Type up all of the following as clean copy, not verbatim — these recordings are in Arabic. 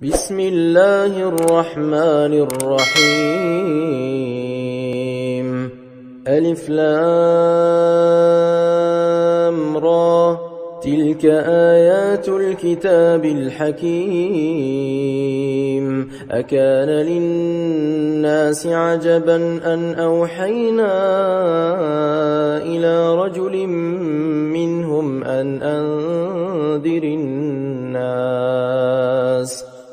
بسم الله الرحمن الرحيم ألف لام را تلك آيات الكتاب الحكيم أكان للناس عجبا أن أوحينا إلى رجل منهم أن أنذر الناس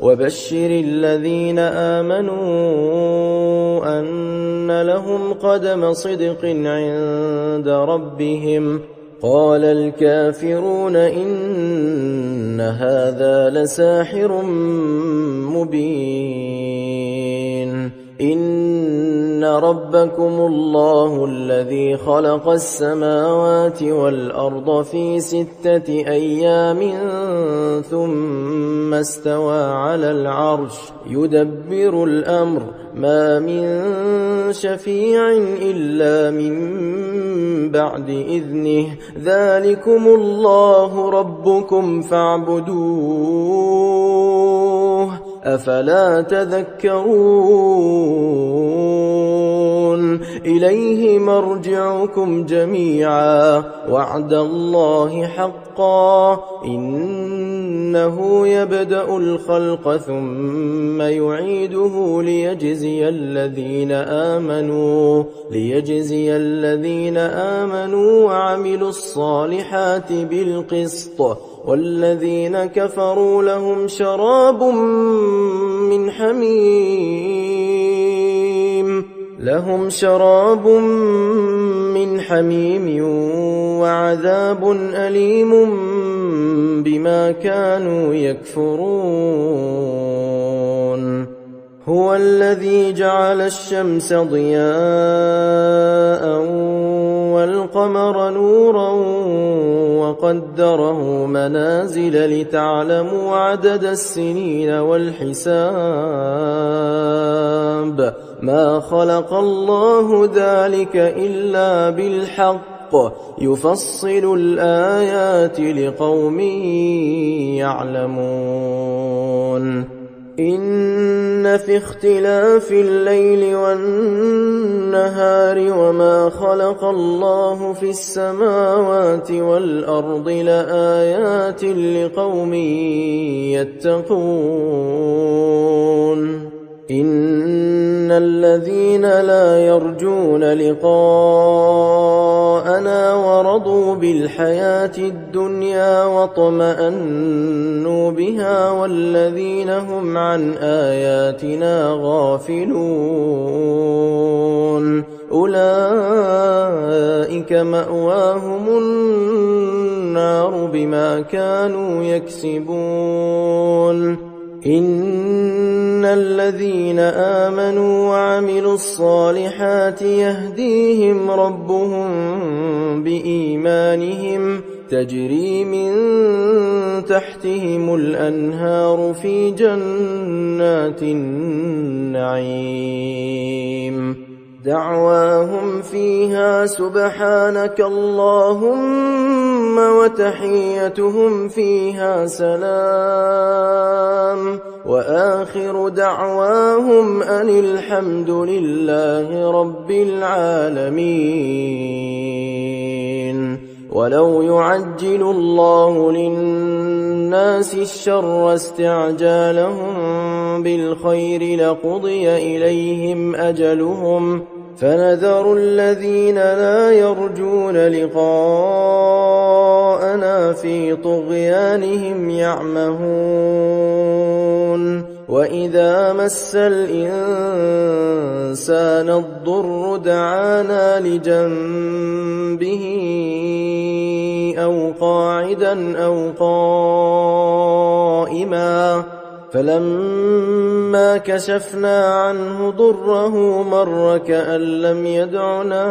وبشر الذين آمنوا أن لهم قدم صدق عند ربهم قال الكافرون إن هذا لساحر مبين إن ربكم الله الذي خلق السماوات والأرض في 6 أيام ثم استوى على العرش يدبر الأمر ما من شفيع إلا من بعد إذنه ذلكم الله ربكم فاعبدوه أفلا تذكرون إليه مرجعكم جميعا وعد الله حقا إنه يبدأ الخلق ثم يعيده ليجزي الذين آمنوا وعملوا الصالحات بالقسط والذين كفروا لهم شراب من حميم وعذاب أليم بما كانوا يكفرون هو الذي جعل الشمس ضياء والقمر نورا وقدره منازل لتعلموا عدد السنين والحساب ما خلق الله ذلك إلا بالحق يفصل الآيات لقوم يعلمون إن في اختلاف الليل والنهار وما خلق الله في السماوات والأرض لآيات لقوم يتقون إن الذين لا يرجون لقاءنا ورضوا بالحياة الدنيا واطمأنوا بها والذين هم عن آياتنا غافلون أولئك مأواهم النار بما كانوا يكسبون إن الذين آمنوا وعملوا الصالحات يهديهم ربهم بإيمانهم تجري من تحتهم الأنهار في جنات النعيم دعواهم فيها سبحانك اللهم وتحيتهم فيها سلام وآخر دعواهم أن الحمد لله رب العالمين ولو يعجل الله للناس الشر استعجالهم بالخير لقضي إليهم أجلهم فنذر الذين لا يرجون لقاءنا في طغيانهم يعمهون وإذا مس الإنسان الضر دعانا لجنبه أو قاعدا أو قائما فلما كشفنا عنه ضره مر كأن لم يدعنا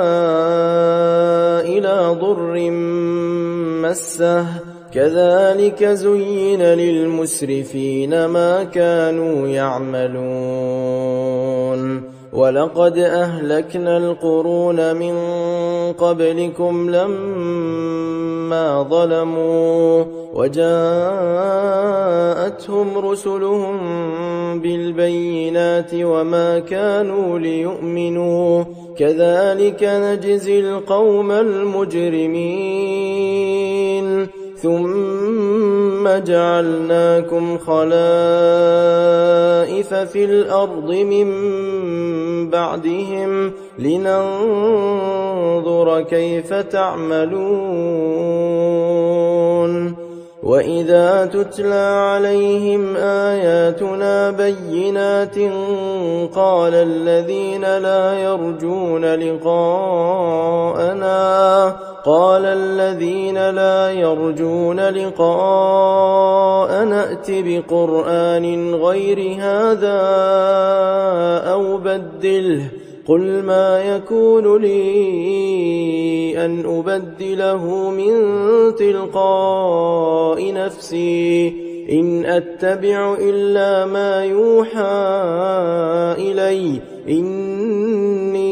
إلى ضر مسه كذلك زين للمسرفين ما كانوا يعملون ولقد أهلكنا القرون من قبلكم لما ظلموا وجاءتهم رسلهم بالبينات وما كانوا ليؤمنوا كذلك نجزي القوم المجرمين ثم جعلناكم خلائف في الأرض من بعدهم لننظر كيف تعملون وإذا تتلى عليهم آياتنا بينات قال الذين لا يرجون لقاءنا ائت بقرآن غير هذا أو بدله قل ما يكون لي أن أبدله من تلقاء نفسي إن أتبع إلا ما يوحى إلي إني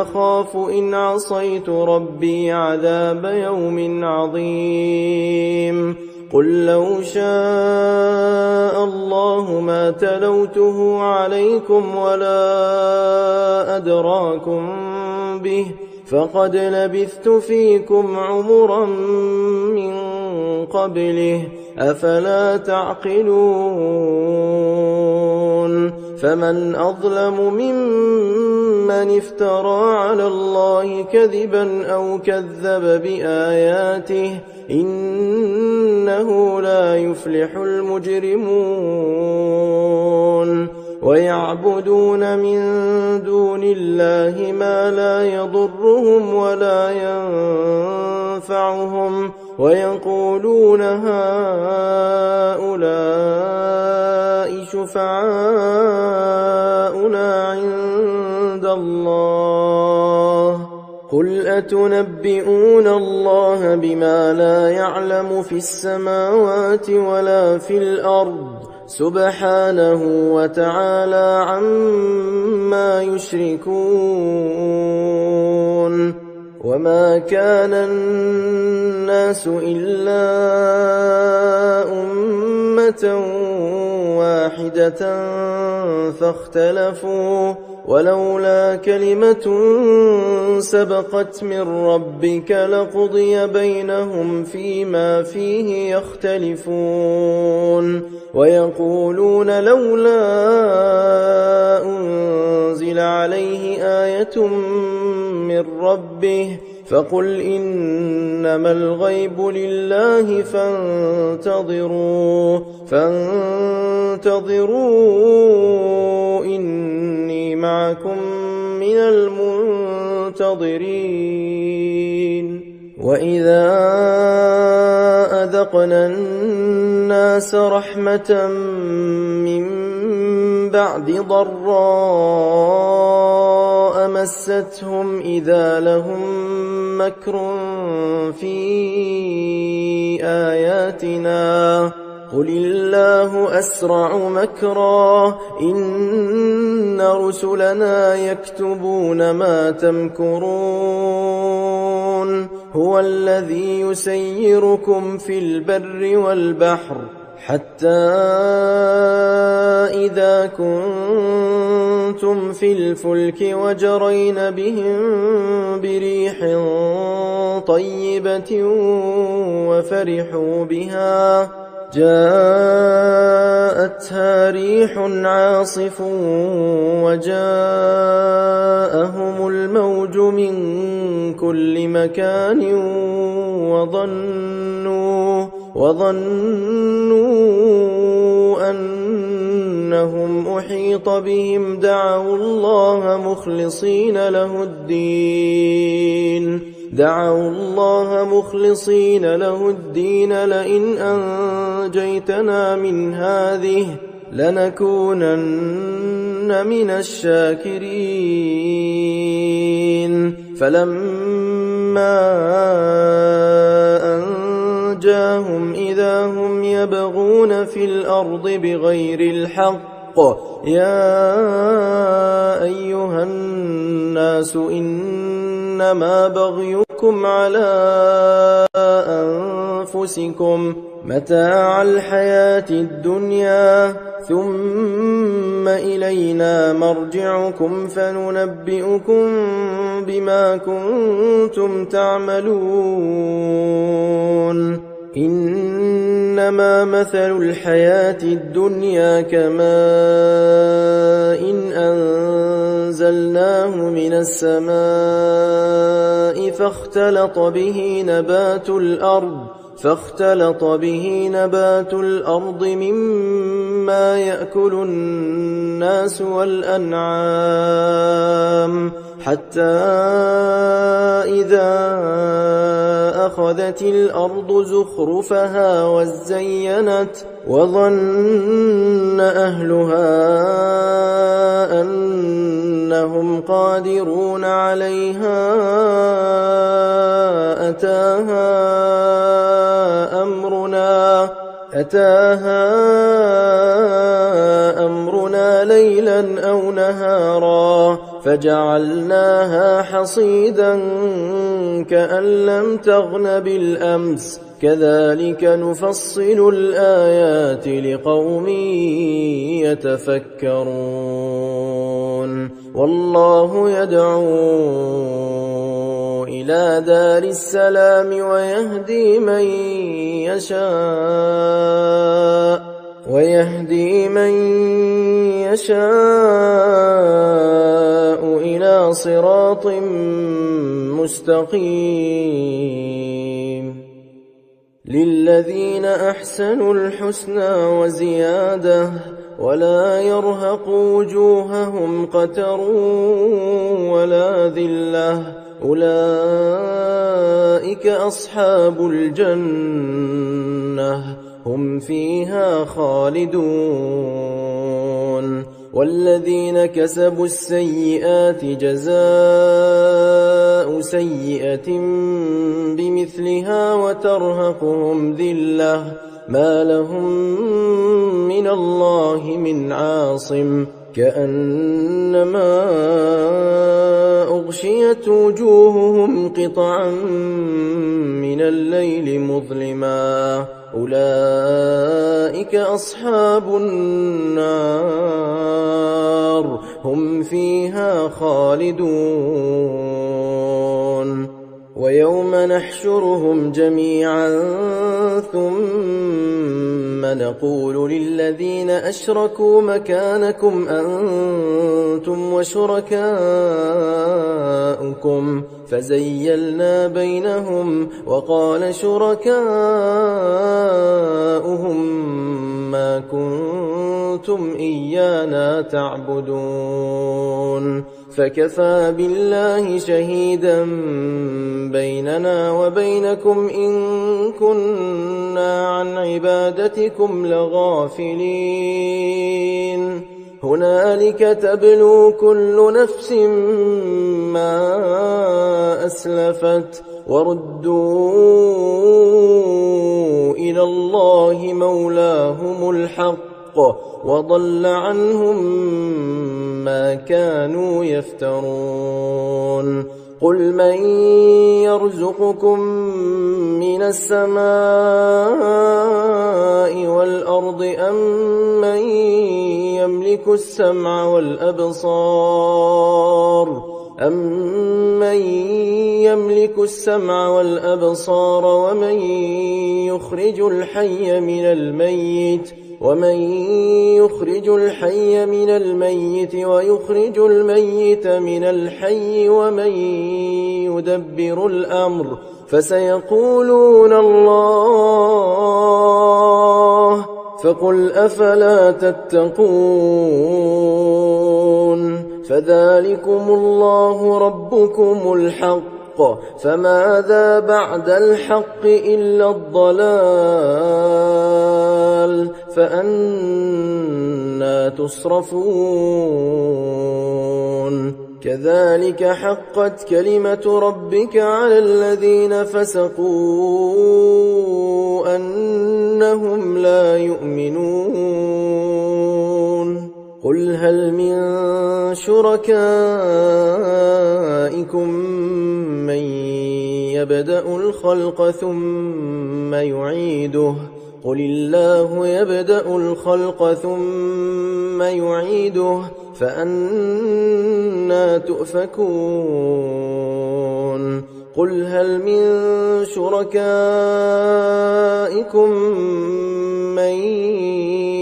أخاف إن عصيت ربي عذاب يوم عظيم قل لو شاء الله ما تلوته عليكم ولا أدراكم به فقد لبثت فيكم عمرا من قبله أفلا تعقلون فمن أظلم ممن افترى على الله كذبا أو كذب بآياته إنه لا يفلح المجرمون ويعبدون من دون الله ما لا يضرهم ولا ينفعهم ويقولون هؤلاء شفعاؤنا عند الله قل أتنبئون الله بما لا يعلم في السماوات ولا في الأرض سبحانه وتعالى عما يشركون وما كان الناس إلا أمة واحدة فاختلفوا ولولا كلمة سبقت من ربك لقضي بينهم فيما فيه يختلفون ويقولون لولا أنزل عليه آية من ربه فقل إنما الغيب لله فانتظروا إني معكم من المنتظرين وإذا أذقنا الناس رحمة من بعد ضراء مستهم إذا لهم مكر في آياتنا قل الله أسرع مكرا إن رسلنا يكتبون ما تمكرون هو الذي يسيركم في البر والبحر حتى إذا كنتم في الفلك وجرين بهم بريح طيبة وفرحوا بها جاءتها ريح عاصف وجاءهم الموج من كل مكان وظنوا أنهم أحيط بهم دعوا الله مخلصين له الدين لئن أنجيتنا من هذه لنكونن من الشاكرين فلما أنجاهم إذا هم يبغون في الأرض بغير الحق يا أيها الناس إنما بغيكم على أنفسكم متاع الحياة الدنيا ثم إلينا مرجعكم فننبئكم بما كنتم تعملون إنما مثل الحياة الدنيا كماء إن أنزلناه من السماء فاختلط به نبات الأرض مما يأكل الناس والأنعام حتى إذا أخذت الأرض زخرفها وزينت وظن أهلها أنهم قادرون عليها أتاها أمرنا ليلا أو نهارا فجعلناها حصيدا كأن لم تغن بالأمس كذلك نفصل الآيات لقوم يتفكرون والله يدعو إلى دار السلام ويهدي من يشاء إلى صراط مستقيم للذين أحسنوا الحسنى وزيادة ولا يرهق وجوههم قتر ولا ذلة أولئك أصحاب الجنة هم فيها خالدون والذين كسبوا السيئات جزاء سيئة بمثلها وترهقهم ذلة ما لهم من الله من عاصم كأنما أغشيت وجوههم قطعا من الليل مظلما أولئك أصحاب النار هم فيها خالدون ويوم نحشرهم جميعا ثم نقول للذين أشركوا مكانكم أنتم وشركاؤكم فزيلنا بينهم وقال شركاؤهم ما كنتم إيانا تعبدون فكفى بالله شهيدا بيننا وبينكم إن كنا عن عبادتكم لغافلين هنالك تبلو كل نفس ما أسلفت وردوا إلى الله مولاهم الحق وضل عنهم ما كانوا يفترون قل من يرزقكم من السماء والأرض أم من يملك السمع والأبصار ومن يخرج الحي من الميت ويخرج الميت من الحي ومن يدبر الأمر فسيقولون الله فقل أفلا تتقون فذلكم الله ربكم الحق فماذا بعد الحق إلا الضلال فأنى تصرفون كذلك حقت كلمة ربك على الذين فسقوا أنهم لا يؤمنون قل هل من شركائكم من يبدأ الخلق ثم يعيده قل الله يبدأ الخلق ثم يعيده فأنى تؤفكون قل هل من شركائكم من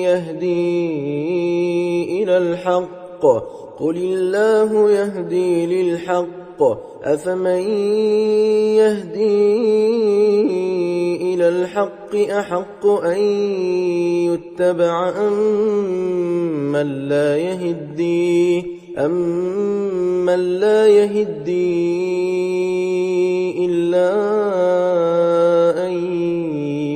يهدي إلى الحق قل الله يهدي للحق أفمن يهدي إلى الحق أحق أن يتبع أمن لا يهدي إلا أن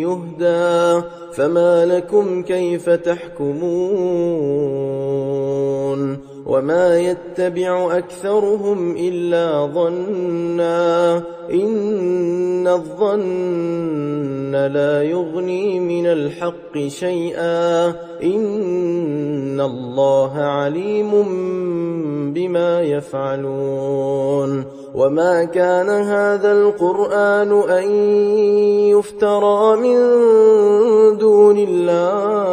يهدى فما لكم كيف تحكمون وما يتبع أكثرهم إلا ظنا إن الظن لا يغني من الحق شيئا إن الله عليم بما يفعلون وما كان هذا القرآن أن يفترى من دون الله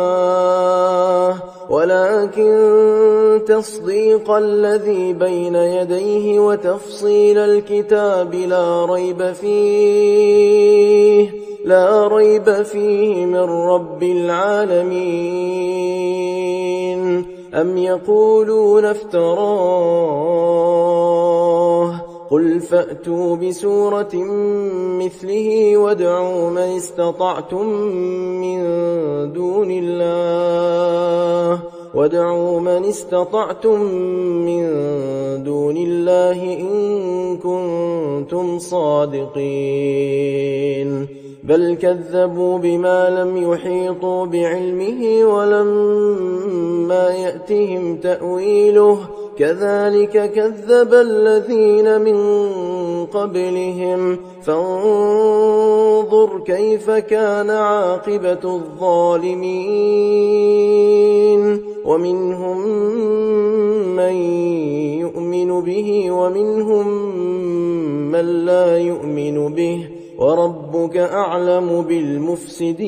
ولكن تصديق الذي بين يديه وتفصيل الكتاب لا ريب فيه من رب العالمين أم يقولون افتراه قل فأتوا بسورة مثله وادعوا من استطعتم من دون الله إن كنتم صادقين بل كذبوا بما لم يحيطوا بعلمه ولما يأتهم تأويله كذلك كذب الذين من قبلهم فانظر كيف كان عاقبة الظالمين ومنهم من يؤمن به ومنهم من لا يؤمن به وربك أعلم بالمفسدين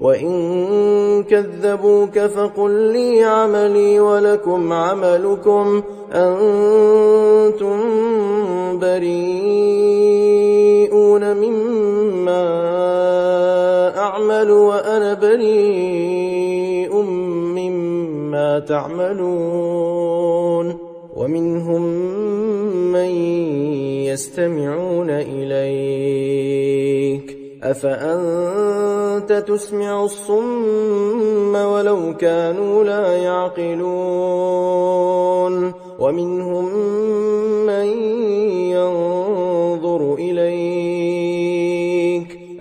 وإن كذبوك فقل لي عملي ولكم عملكم أنتم بريئون مما أعمل وأنا بريء مما تعملون ومنهم من يستمعون إليك أفأنت تسمع الصم ولو كانوا لا يعقلون ومنهم من ينظر إليك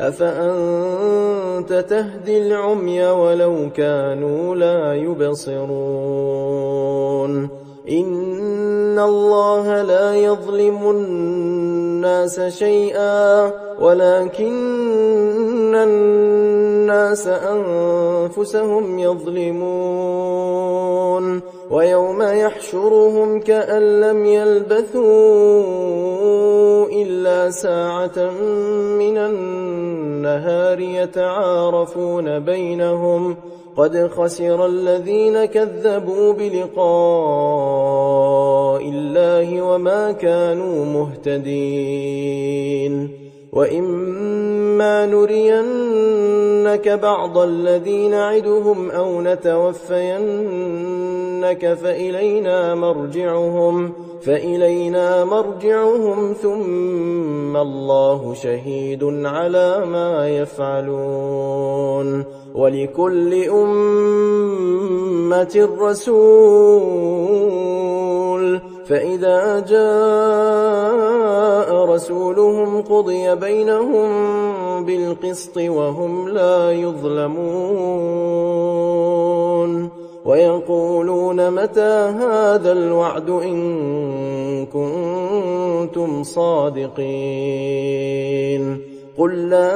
أفأنت تهدي العمي ولو كانوا لا يبصرون إن الله لا يظلم الناس شيئا ولكن الناس أنفسهم يظلمون ويوم يحشرهم كأن لم يلبثوا إلا ساعة من النهار يتعارفون بينهم قد خسر الذين كذبوا بلقاء الله وما كانوا مهتدين وإما نرينك بعض الذين نعدهم أو نتوفينك فإلينا مرجعهم ثم الله شهيد على ما يفعلون ولكل أمة رسول فإذا جاء رسولهم قضي بينهم بالقسط وهم لا يظلمون ويقولون متى هذا الوعد إن كنتم صادقين قل لا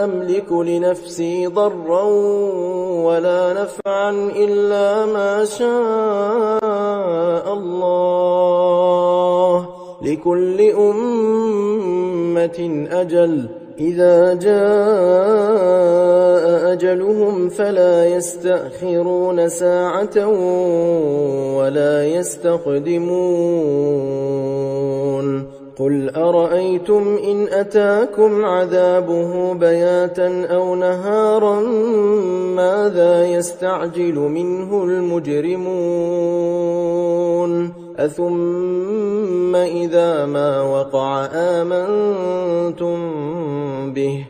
أملك لنفسي ضرا ولا نفعا إلا ما شاء الله لكل أمة أجل إذا جاء أجلهم فلا يستأخرون ساعة ولا يستقدمون قل أرأيتم إن أتاكم عذابه بياتا أو نهارا ماذا يستعجل منه المجرمون أثم إذا ما وقع آمنتم به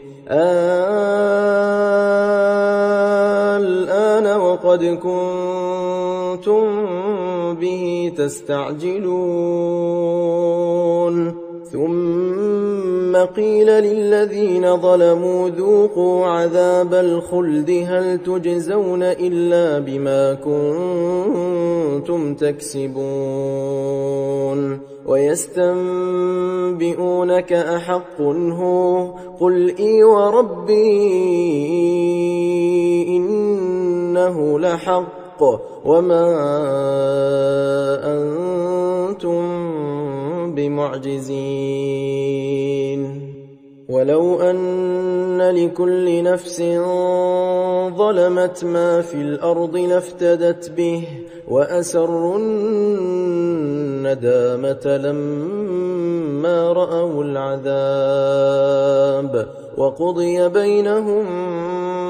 الآن وقد كنتم به تستعجلون ثم قيل للذين ظلموا ذوقوا عذاب الخلد هل تجزون إلا بما كنتم تكسبون ويستنبئونك أحق هو قل إي وربي إنه لحق وما أنتم بمعجزين ولو أن لكل نفس ظلمت ما في الأرض لافتدت به وأسروا الندامة لما رأوا العذاب وقضي بينهم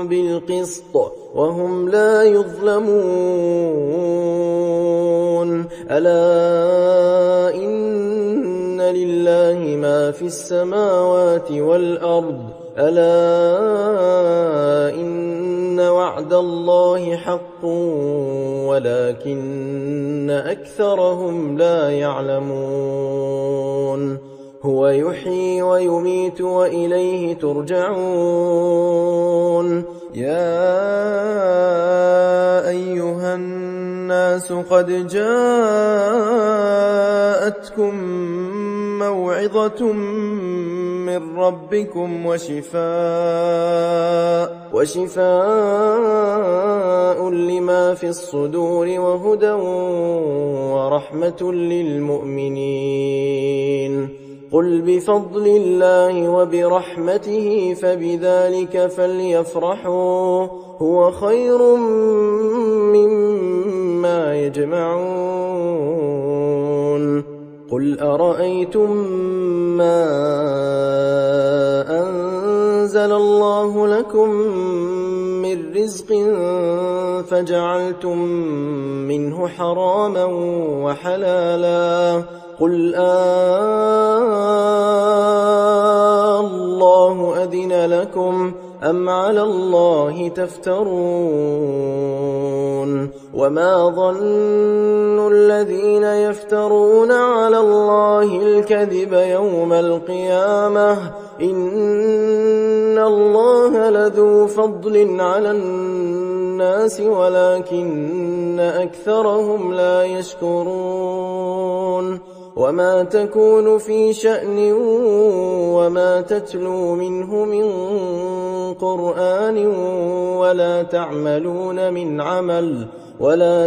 بالقسط وهم لا يظلمون ألا إن لله ما في السماوات والأرض ألا إن وعد الله حق ولكن أكثرهم لا يعلمون هو يحيي ويميت وإليه ترجعون يا أيها الناس قد جاءتكم موعظة من ربكم وشفاء لما في الصدور وهدى ورحمة للمؤمنين قل بفضل الله وبرحمته فبذلك فليفرحوا هو خير مما يجمعون قل أرأيتم ما أنزل الله لكم من رزق فجعلتم منه حراما وحلالا قل الله أذن لكم أم على الله تفترون وما ظن الذين يفترون على الله الكذب يوم القيامة إن الله لذو فضل على الناس ولكن أكثرهم لا يشكرون وما تكون في شأن وما تتلو منه من قرآن ولا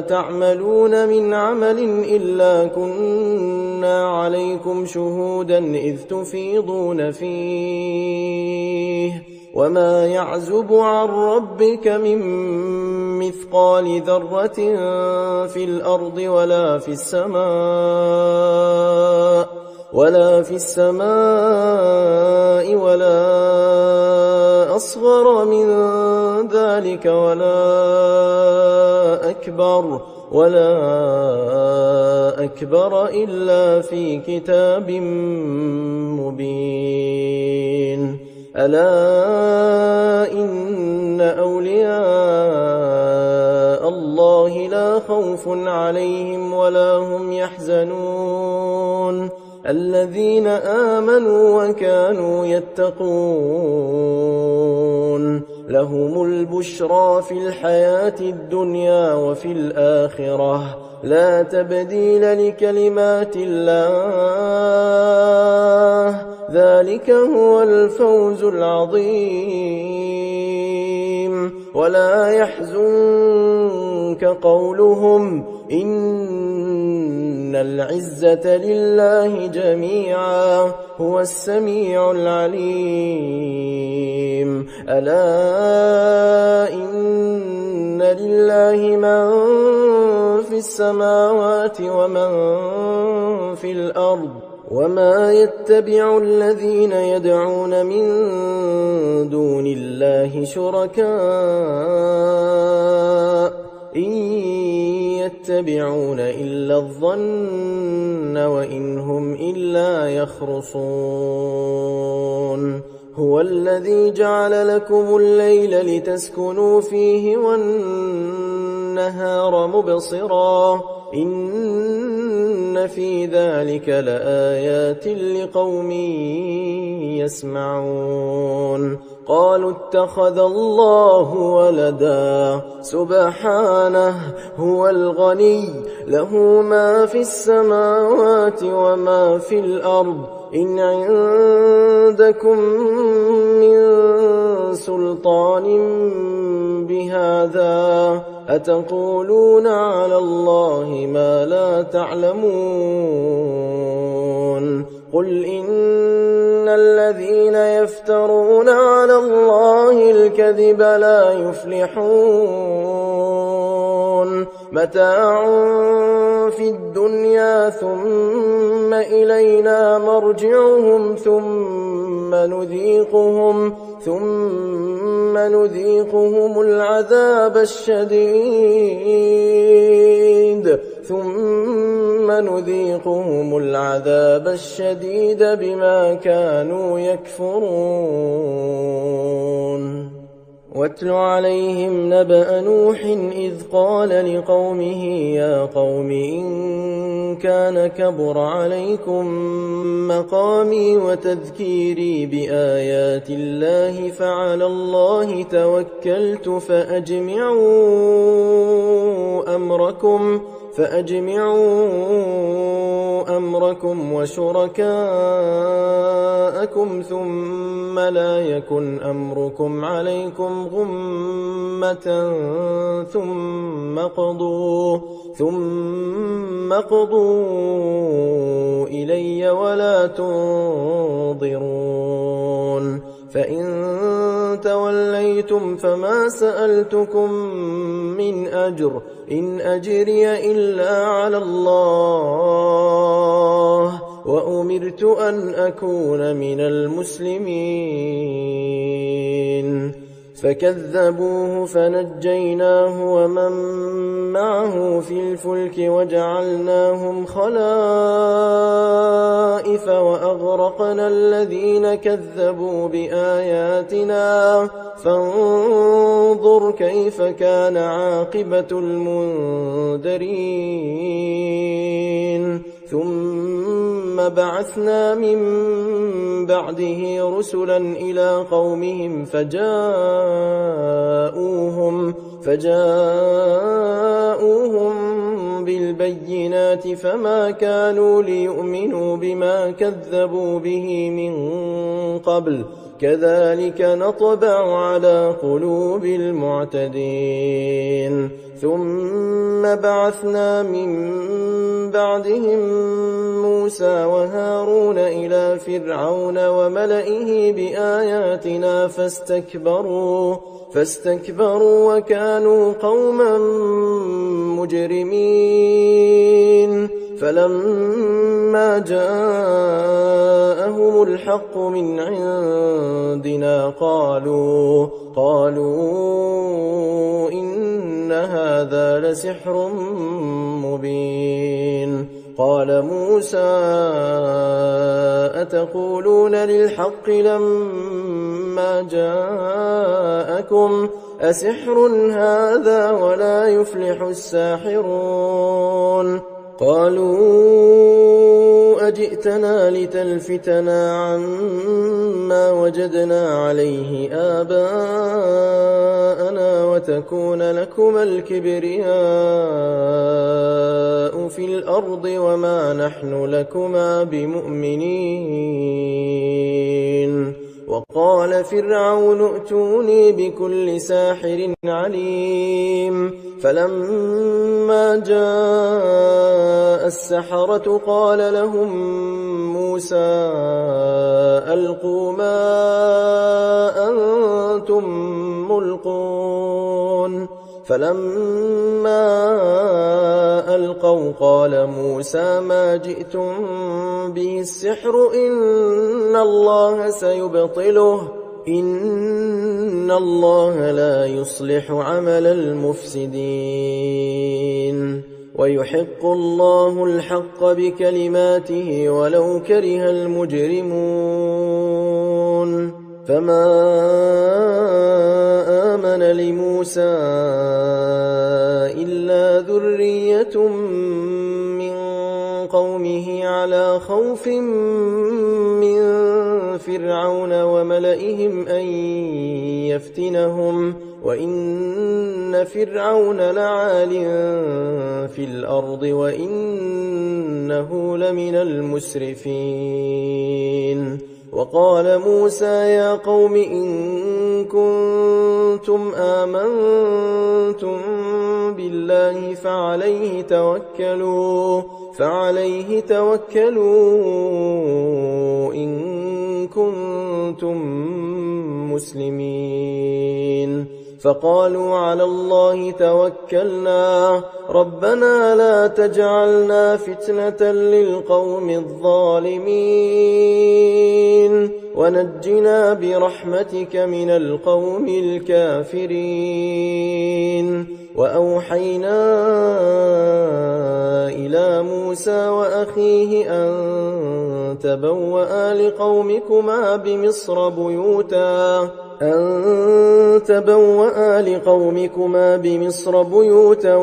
تعملون من عمل إلا كنا عليكم شهودا إذ تفيضون فيه وما يعزب عن ربك من مثقال ذرة في الأرض ولا في السماء ولا أصغر من ذلك ولا أكبر إلا في كتاب مبين ألا إن أولياء الله لا خوف عليهم ولا هم يحزنون الذين آمنوا وكانوا يتقون لهم البشرى في الحياة الدنيا وفي الآخرة لا تبديل لكلمات الله ذلك هو الفوز العظيم. ولا يحزنك قولهم إن العزة لله جميعا هو السميع العليم. ألا إن لله من في السماوات ومن في الأرض وما يتبع الذين يدعون من دون الله شركاء إن يتبعون إلا الظن وإن هم إلا يخرصون. هو الذي جعل لكم الليل لتسكنوا فيه والنهار مبصرا إن في ذلك لآيات لقوم يسمعون. قالوا اتخذ الله ولدا سبحانه هو الغني له ما في السماوات وما في الأرض إن عندكم من سلطان بهذا أتقولون على الله ما لا تعلمون. قل إن الذين يفترون على الله الكذب لا يفلحون. متاع في الدنيا ثم إلينا مرجعهم ثم نذيقهم العذاب الشديد بما كانوا يكفرون. واتل عليهم نبأ نوح إذ قال لقومه يا قوم إن كان كبر عليكم مقامي وتذكيري بآيات الله فعلى الله توكلت فأجمعوا أمركم وشركاءكم ثم لا يكن أمركم عليكم غمة ثم قضوا إلي ولا تنظرون. فإن توليتم فما سألتكم من أجر إن أجري إلا على الله وأمرت أن أكون من المسلمين. فكذبوه فنجيناه ومن معه في الفلك وجعلناهم خلائف وأغرقنا الذين كذبوا بآياتنا فانظر كيف كان عاقبة المنذرين. ثم بعثنا من بعده رسلا إلى قومهم فجاءوهم بالبينات فما كانوا ليؤمنوا بما كذبوا به من قبل كذلك نطبع على قلوب المعتدين. ثم بعثنا من بعدهم موسى وهارون إلى فرعون وملئه بآياتنا فاستكبروا وكانوا قوما مجرمين. فلما جاءهم الحق من عندنا قالوا إن هذا لسحر مبين. قال موسى أتقولون للحق لما جاءكم أسحر هذا ولا يفلح الساحرون. قالوا أجئتنا لتلفتنا عما وجدنا عليه آباءنا وتكون لكما الكبرياء في الأرض وما نحن لكما بمؤمنين. وقال فرعون ائتوني بكل ساحر عليم. فلما جاء السحرة قال لهم موسى ألقوا ما أنتم ملقون. فلما ألقوا قال موسى ما جئتم به السحر إن الله سيبطله إن الله لا يصلح عمل المفسدين ويحق الله الحق بكلماته ولو كره المجرمون. فما آمن لموسى إلا ذرية من قومه على خوف من فرعون وملئهم أن يفتنهم وإن فرعون لعال في الأرض وإنه لمن المسرفين. وقال موسى يا قوم إن كنتم آمنتم بالله فعليه توكلوا إن كنتم مسلمين. فقالوا على الله توكلنا ربنا لا تجعلنا فتنة للقوم الظالمين ونجنا برحمتك من القوم الكافرين. وأوحينا إلى موسى وأخيه أن تبوأ لقومكما بمصر بيوتا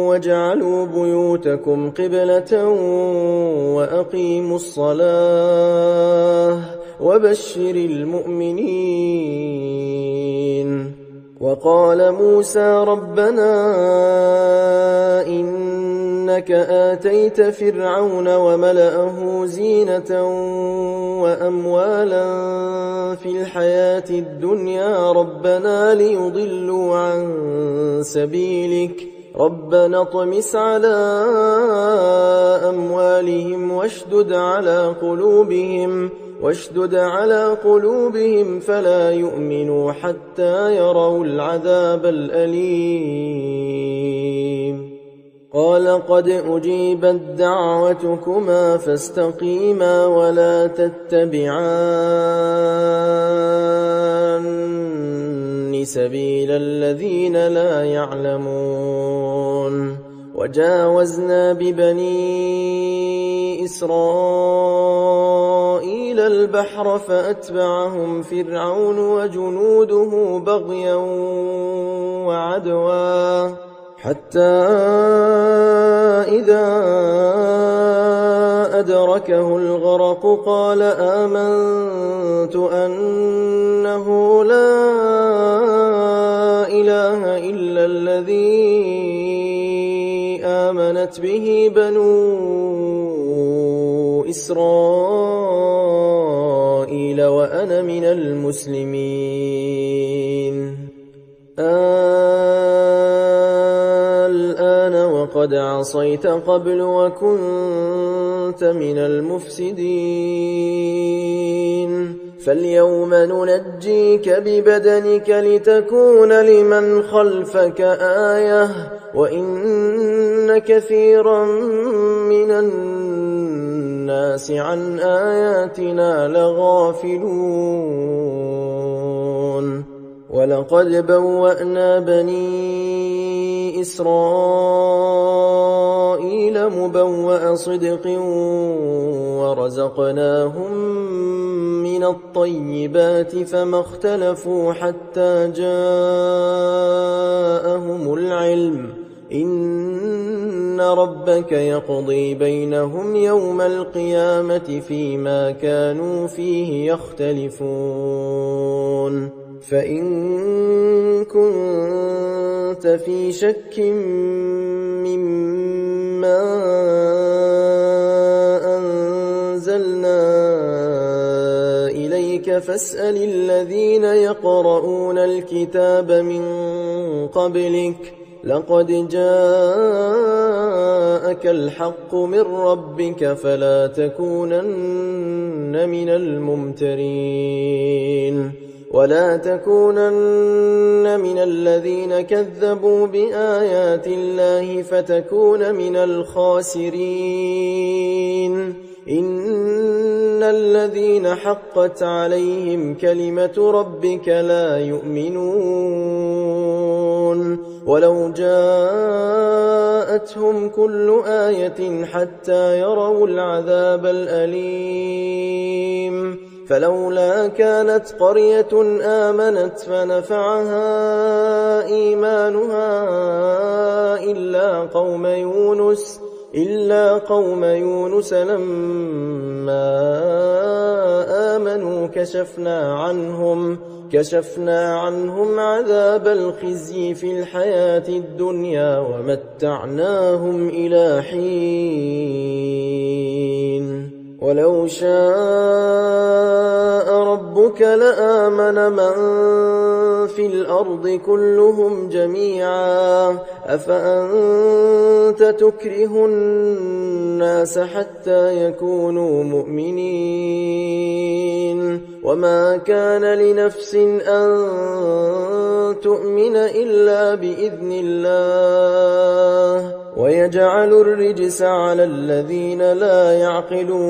واجعلوا بيوتكم قبلة وأقيموا الصلاة وبشر المؤمنين. وقال موسى ربنا إنك آتيت فرعون وملأه زينة وأموالا في الحياة الدنيا ربنا ليضلوا عن سبيلك ربنا اطمس على أموالهم واشدد على قلوبهم فلا يؤمنوا حتى يروا العذاب الأليم. قال قد أجيبت دعوتكما فاستقيما ولا تتبعان سبيل الذين لا يعلمون. وجاوزنا ببني إسرائيل البحر فأتبعهم فرعون وجنوده بغيا وعدوا حتى إذا أدركه الغرق قال آمنت أنه لا إله إلا الذي آمنت به بنو إسرائيل وأنا من المسلمين. الآن وقد عصيت قبل وكنت من المفسدين فاليوم ننجيك ببدنك لتكون لمن خلفك آية وإن كثيرا من الناس عن آياتنا لغافلون. ولقد بوأنا بني إسرائيل مبوأ صدق ورزقناهم من الطيبات فما اختلفوا حتى جاءهم العلم إن ربك يقضي بينهم يوم القيامة فيما كانوا فيه يختلفون. فإن كنتم كنت في شك مما أنزلنا إليك فاسأل الذين يقرؤون الكتاب من قبلك لقد جاءك الحق من ربك فلا تكونن من الممترين ولا تكونن من الذين كذبوا بآيات الله فتكون من الخاسرين إن الذين حقت عليهم كلمة ربك لا يؤمنون ولو جاءتهم كل آية حتى يروا العذاب الأليم فلولا كانت قرية آمنت فنفعها إيمانها إلا قوم يونس لما آمنوا كشفنا عنهم عذاب الخزي في الحياة الدنيا ومتعناهم إلى حين ولو شاء ربك لآمن من في الأرض كلهم جميعا أفأنت تكره الناس حتى يكونوا مؤمنين وما كان لنفس أن تؤمن إلا بإذن الله ويجعل الرجس على الذين لا يعقلون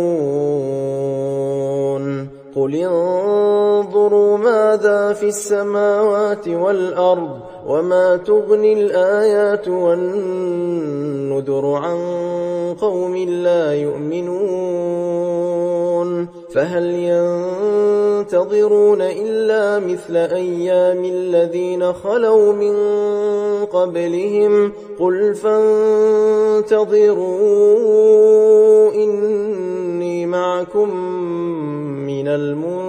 قل انظروا ماذا في السماوات والأرض وما تغني الآيات والنذر عن قوم لا يؤمنون فهل ينتظرون إلا مثل أيام الذين خلوا من قبلهم قل فانتظروا إني معكم من المنتظرين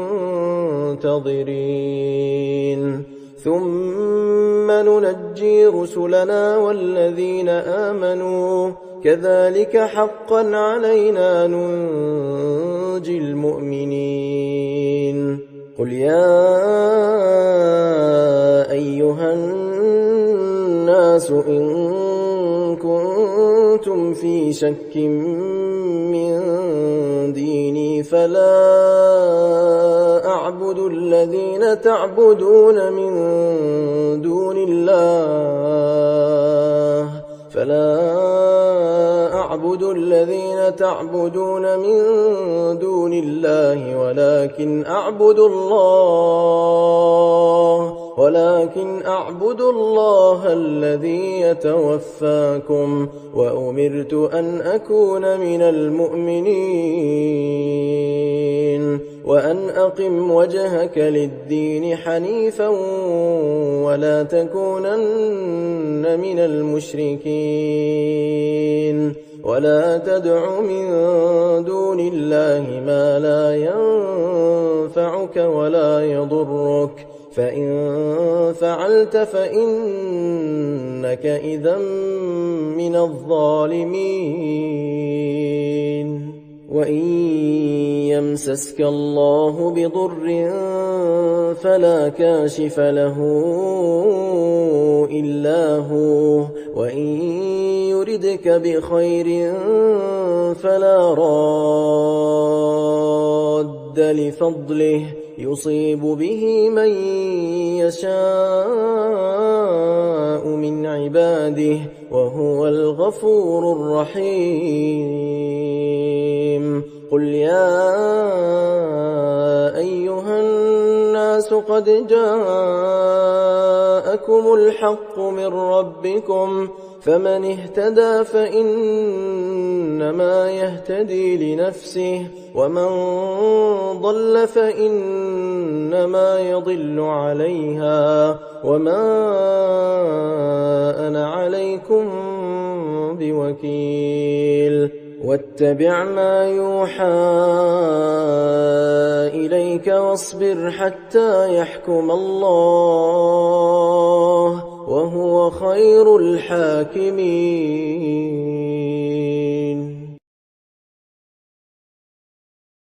ثم ننجي رسلنا والذين آمنوا كذلك حقا علينا ننجي المؤمنين قل يا أيها الناس إن كنتم في شك من ديني فلا أعبد الذين تعبدون من دون الله ولكن أعبد الله الذي يتوفاكم وأمرت أن أكون من المؤمنين وأن أقم وجهك للدين حنيفا ولا تكونن من المشركين ولا تدع من دون الله ما لا ينفعك ولا يضرك فإن فعلت فإنك إذا من الظالمين وإن يمسسك الله بضر فلا كاشف له إلا هو وإن يردك بخير فلا راد لفضله يصيب به من يشاء من عباده وهو الغفور الرحيم قل يا أيها الناس قد جاءكم الحق من ربكم فمن اهتدى فإنما يهتدي لنفسه ومن ضل فإنما يضل عليها وما أنا عليكم بوكيل واتبع ما يوحى إليك واصبر حتى يحكم الله وهو خير الحاكمين.